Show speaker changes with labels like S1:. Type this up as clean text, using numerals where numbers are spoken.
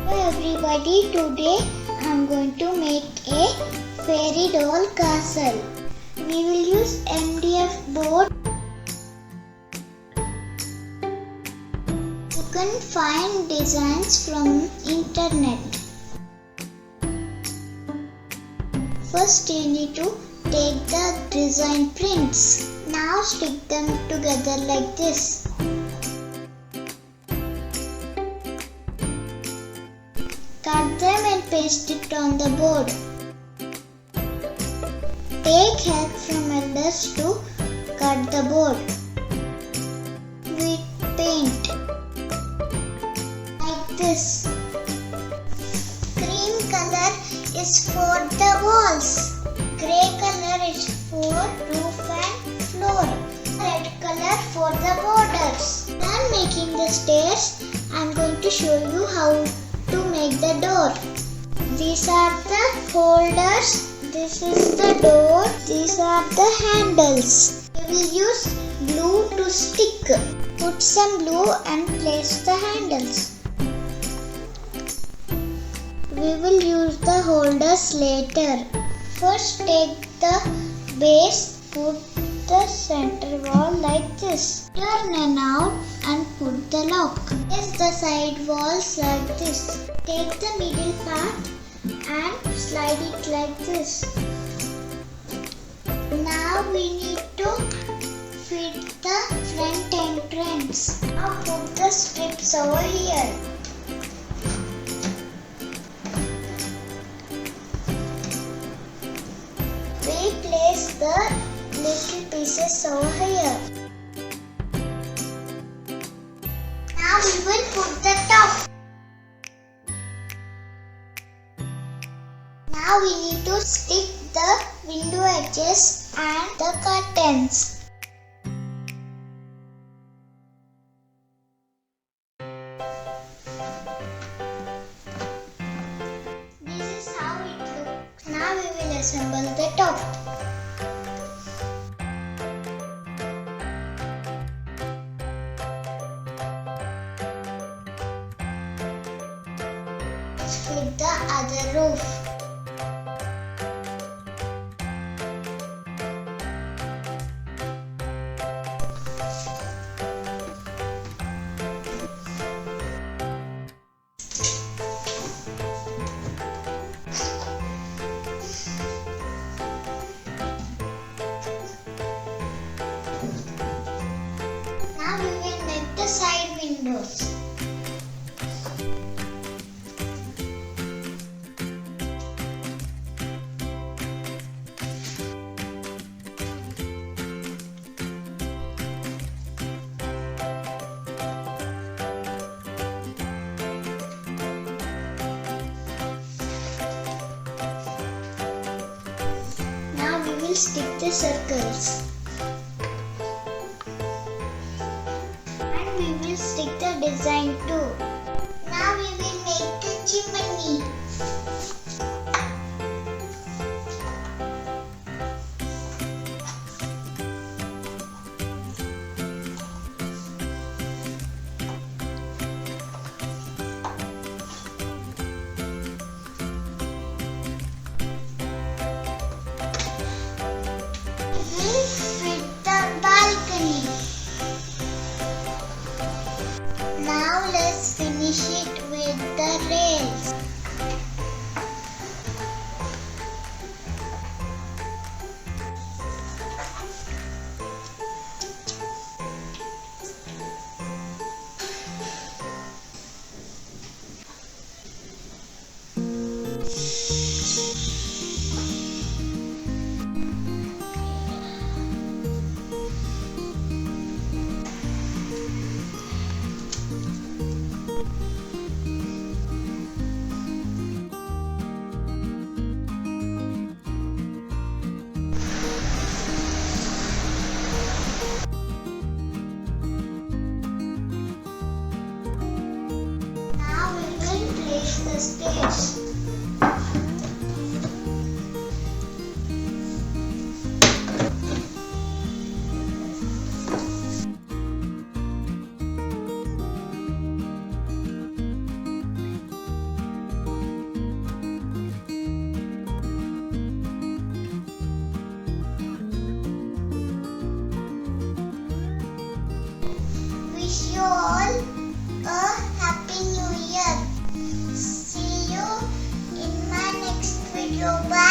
S1: Hello everybody, today I am going to make a fairy doll castle. We will use MDF board. You can find designs from internet. First you need to take the design prints. Now stick them together like this. Cut them and paste it on the board. Take help from elders to cut the board with paint like this. Cream color is for the walls. Grey color is for roof and floor. Red color for the borders. While making the stairs, I am going to show you how to make the door. These are the holders, this is the door, these are the handles. We will use glue to stick. Put some glue and place the handles. We will use the holders later. First take the base, put the center wall like this. Turn a knob and put the lock. Place the side walls like this. Take the middle part and slide it like this. Now we need to fit the front entrance. Now put the strips over here. We place the little pieces over here. Now we will put the top. Now we need to stick the window edges and the curtains. This is how it looks. Now we will assemble the top. Fit the other roof. Now we will make the side windows. Now we will stick the circles. And we will stick the design too. Now we will make the chimney. Now let's finish it with the rails. The stairs. video. Bye.